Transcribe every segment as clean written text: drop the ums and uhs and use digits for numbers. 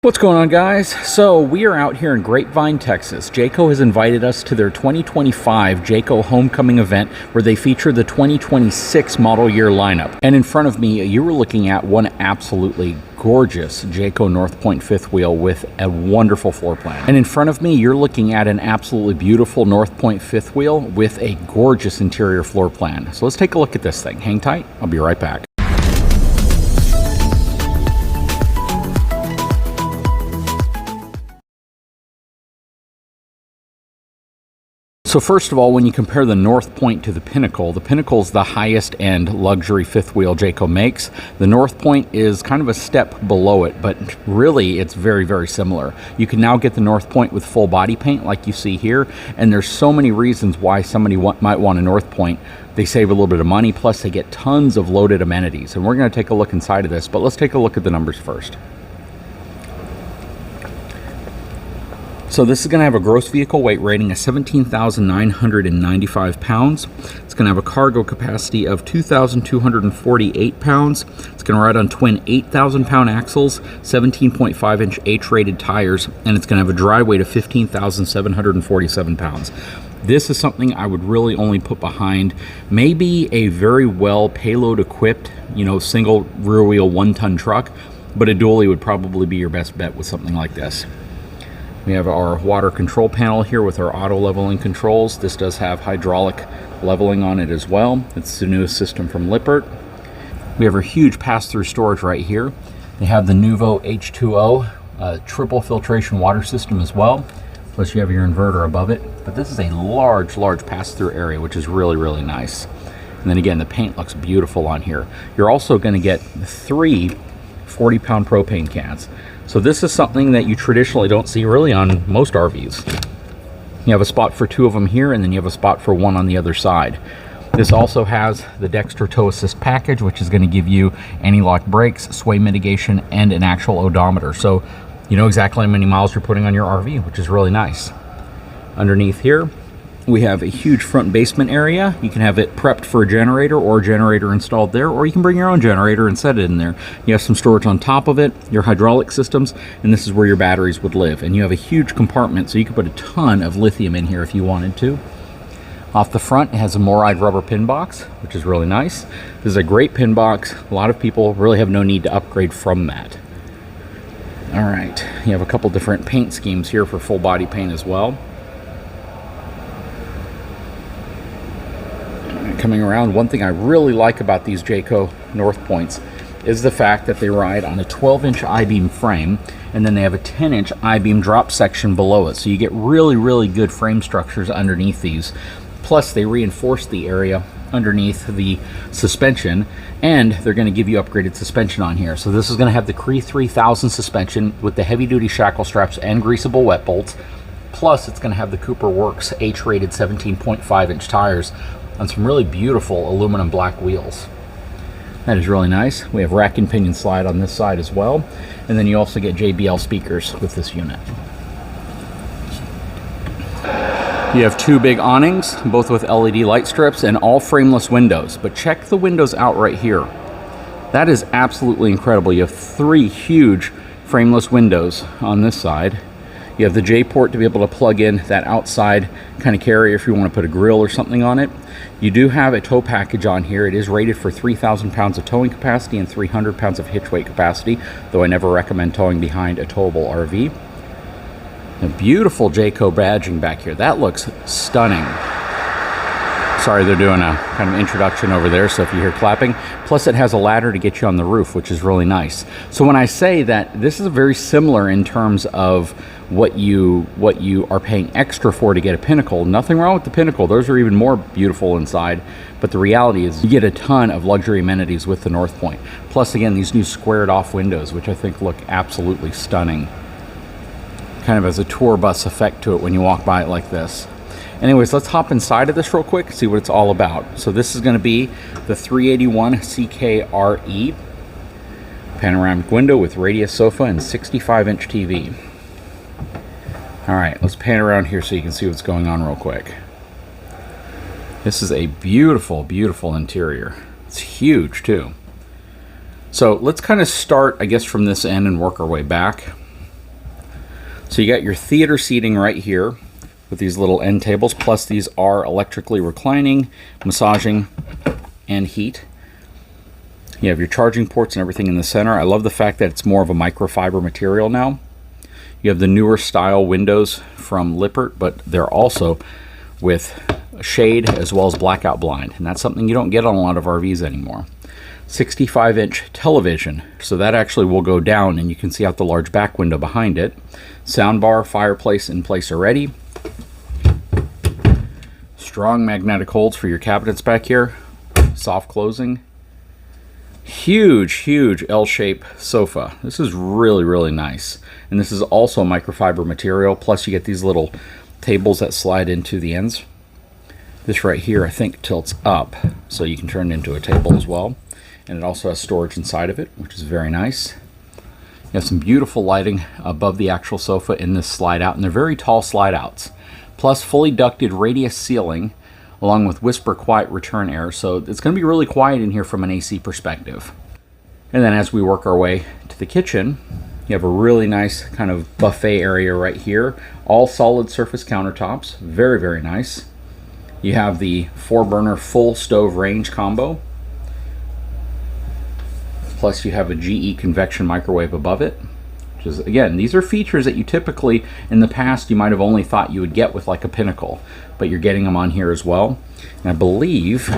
What's going on, guys? So we are out here in Grapevine, Texas. Jayco has invited us to their 2025 Jayco Homecoming event where they feature the 2026 model year lineup. And in front of me, you were looking at one absolutely gorgeous Jayco Northpoint fifth wheel with a wonderful floor plan. And in front of me, you're looking at an absolutely beautiful Northpoint fifth wheel with a gorgeous interior floor plan. So let's take a look at this thing. Hang tight. I'll be right back. So first of all, when you compare the Northpoint to the Pinnacle is the highest end luxury fifth wheel Jayco makes. The Northpoint is kind of a step below it, but really it's very, very similar. You can now get the Northpoint with full body paint like you see here, and there's so many reasons why somebody might want a Northpoint. They save a little bit of money, plus they get tons of loaded amenities. And we're gonna take a look inside of this, but let's take a look at the numbers first. So this is going to have a gross vehicle weight rating of 17,995 pounds. It's going to have a cargo capacity of 2,248 pounds. It's going to ride on twin 8,000 pound axles, 17.5 inch H-rated tires, and it's going to have a dry weight of 15,747 pounds. This is something I would really only put behind maybe a very well payload equipped, single rear wheel 1-ton truck, but a dually would probably be your best bet with something like this. We have our water control panel here with our auto leveling controls. This does have hydraulic leveling on it as well. It's the newest system from Lippert. We have our huge pass-through storage right here. They have the Nuvo H2O triple filtration water system as well. Plus you have your inverter above it. But this is a large pass-through area, which is really, really nice. And then again, the paint looks beautiful on here. You're also going to get 3 40-pound propane cans. So this is something that you traditionally don't see really on most RVs. You have a spot for 2 of them here, and then you have a spot for 1 on the other side. This also has the Dexter Tow Assist package, which is going to give you anti-lock brakes, sway mitigation, and an actual odometer. So you know exactly how many miles you're putting on your RV, which is really nice. Underneath here, we have a huge front basement area. You can have it prepped for a generator or a generator installed there, or you can bring your own generator and set it in there. You have some storage on top of it, your hydraulic systems, and this is where your batteries would live. And you have a huge compartment, so you could put a ton of lithium in here if you wanted to. Off the front, it has a Moride rubber pin box, which is really nice. This is a great pin box. A lot of people really have no need to upgrade from that. All right, you have a couple different paint schemes here for full body paint as well. Coming around, one thing I really like about these Jayco Northpoints is the fact that they ride on a 12-inch I-beam frame, and then they have a 10-inch I-beam drop section below it. So you get really, really good frame structures underneath these. Plus, they reinforce the area underneath the suspension, and they're going to give you upgraded suspension on here. So this is going to have the Cree 3000 suspension with the heavy-duty shackle straps and greasable wet bolts. Plus, it's going to have the Cooper Works H-rated 17.5-inch tires on some really beautiful aluminum black wheels. That is really nice. We have rack and pinion slide on this side as well. And then you also get JBL speakers with this unit. You have 2 big awnings, both with LED light strips and all frameless windows. But check the windows out right here. That is absolutely incredible. You have 3 huge frameless windows on this side. You have the J port to be able to plug in that outside kind of carrier if you want to put a grill or something on it. You do have a tow package on here. It is rated for 3,000 pounds of towing capacity and 300 pounds of hitch weight capacity, though I never recommend towing behind a towable RV. A beautiful Jayco badging back here. That looks stunning. Sorry, they're doing a kind of introduction over there, so if you hear clapping. Plus it has a ladder to get you on the roof, which is really nice. So when I say that this is very similar in terms of what you are paying extra for to get a Pinnacle, nothing wrong with the Pinnacle. Those are even more beautiful inside. But the reality is you get a ton of luxury amenities with the Northpoint. Plus, again, these new squared off windows, which I think look absolutely stunning. Kind of has a tour bus effect to it when you walk by it like this. Anyways, let's hop inside of this real quick, see what it's all about. So this is going to be the 381 CKRE panoramic window with radius sofa and 65-inch TV. All right, let's pan around here so you can see what's going on real quick. This is a beautiful, beautiful interior. It's huge too. So let's kind of start, I guess, from this end and work our way back. So you got your theater seating right here with these little end tables, plus these are electrically reclining, massaging, and heat. You have your charging ports and everything in the center. I love the fact that it's more of a microfiber material now. You have the newer style windows from Lippert, but they're also with shade as well as blackout blind, and that's something you don't get on a lot of RVs anymore. 65-inch television, so that actually will go down and you can see out the large back window behind it. Soundbar, fireplace in place already. Strong magnetic holds for your cabinets back here. Soft closing. Huge L-shaped sofa. This is really nice, and this is also microfiber material, plus you get these little tables that slide into the ends. This right here I think tilts up so you can turn it into a table as well, and it also has storage inside of it, which is very nice. You have some beautiful lighting above the actual sofa in this slide out, and they're very tall slide outs, plus fully ducted radius ceiling along with whisper quiet return air, so it's going to be really quiet in here from an AC perspective. And then as we work our way to the kitchen, you have a really nice kind of buffet area right here, all solid surface countertops, very nice. You have the 4-burner full stove range combo, plus you have a GE convection microwave above it, which is, again, these are features that you typically in the past you might have only thought you would get with like a Pinnacle, but you're getting them on here as well. And I believe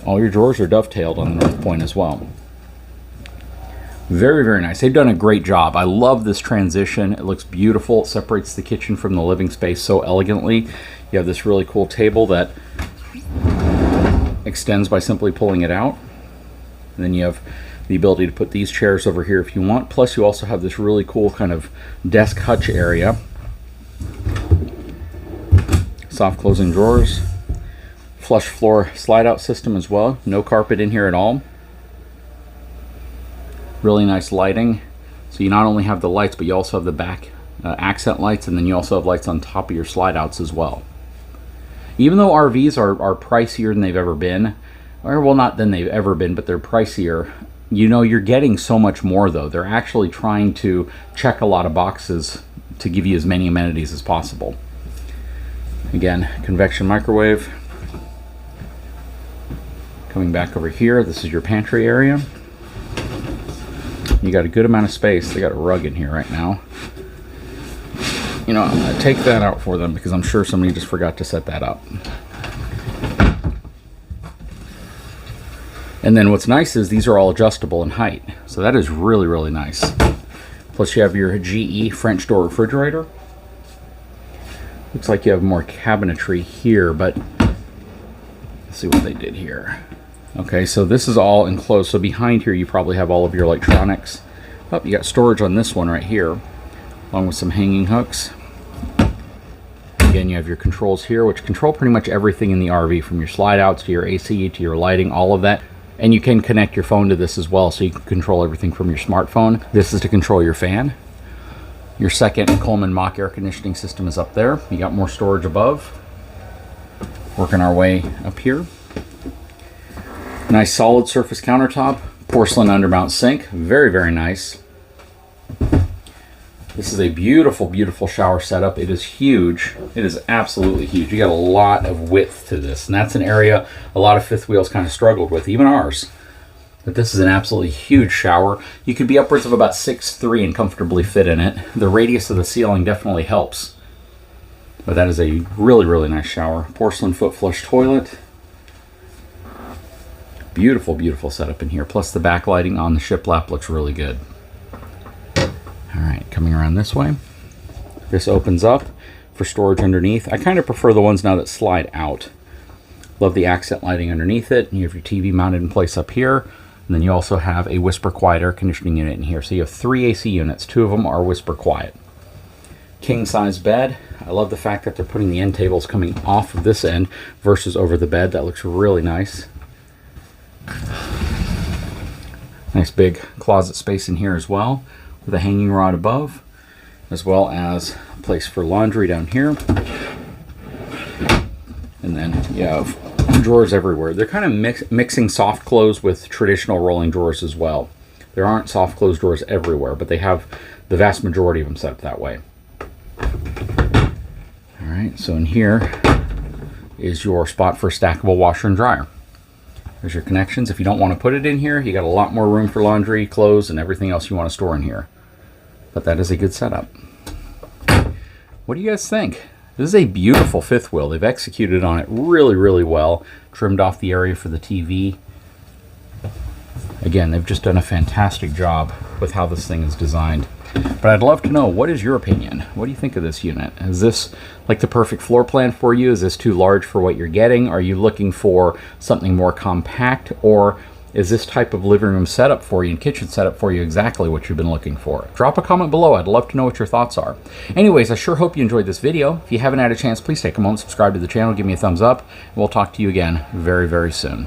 all your drawers are dovetailed on the Northpoint as well. Very nice. They've done a great job. I love this transition. It looks beautiful. It separates the kitchen from the living space so elegantly. You have this really cool table that extends by simply pulling it out. And then you have the ability to put these chairs over here if you want. Plus you also have this really cool kind of desk hutch area. Soft closing drawers. Flush floor slide out system as well. No carpet in here at all. Really nice lighting. So you not only have the lights, but you also have the back accent lights, and then you also have lights on top of your slide outs as well. Even though RVs are pricier than they've ever been, or well, not than they've ever been, but they're pricier, you know, you're getting so much more though. They're actually trying to check a lot of boxes to give you as many amenities as possible. Again, convection microwave. Coming back over here, this is your pantry area. You got a good amount of space. They got a rug in here right now. You know, I'm going to take that out for them because I'm sure somebody just forgot to set that up. And then what's nice is these are all adjustable in height. So that is really nice. Plus you have your GE French door refrigerator. Looks like you have more cabinetry here, but let's see what they did here. Okay, so this is all enclosed. So behind here you probably have all of your electronics. Oh, you got storage on this one right here, along with some hanging hooks. Again, you have your controls here, which control pretty much everything in the RV, from your slide outs to your AC to your lighting, all of that. And you can connect your phone to this as well, so you can control everything from your smartphone. This is to control your fan. Your second Coleman Mach air conditioning system is up there. You got more storage above. Working our way up here. Nice solid surface countertop, porcelain undermount sink, very nice. This is a beautiful shower setup. It is huge. It is absolutely huge. You got a lot of width to this, and that's an area a lot of fifth wheels kind of struggled with, even ours. But this is an absolutely huge shower. You could be upwards of about 6'3" and comfortably fit in it. The radius of the ceiling definitely helps. But that is a really nice shower. Porcelain foot flush toilet. Beautiful setup in here. Plus the backlighting on the shiplap looks really good. Alright, coming around this way. This opens up for storage underneath. I kind of prefer the ones now that slide out. Love the accent lighting underneath it. You have your TV mounted in place up here. And then you also have a whisper quiet air conditioning unit in here. So you have 3 AC units. 2 of them are whisper quiet. King size bed. I love the fact that they're putting the end tables coming off of this end versus over the bed. That looks really nice. Nice big closet space in here as well, with a hanging rod above, as well as a place for laundry down here. And then you have drawers everywhere. They're kind of mixing soft close with traditional rolling drawers as well. There aren't soft close drawers everywhere, but they have the vast majority of them set up that way. All right, so in here is your spot for a stackable washer and dryer. There's your connections. If you don't want to put it in here, you got a lot more room for laundry, clothes, and everything else you want to store in here. But that is a good setup. What do you guys think? This is a beautiful fifth wheel. They've executed on it really, really well. Trimmed off the area for the TV. Again, they've just done a fantastic job with how this thing is designed. But I'd love to know, what is your opinion? What do you think of this unit? Is this like the perfect floor plan for you? Is this too large for what you're getting? Are you looking for something more compact? Or is this type of living room setup for you and kitchen setup for you exactly what you've been looking for? Drop a comment below. I'd love to know what your thoughts are. Anyways, I sure hope you enjoyed this video. If you haven't had a chance, please take a moment, subscribe to the channel, give me a thumbs up, and we'll talk to you again very, very soon.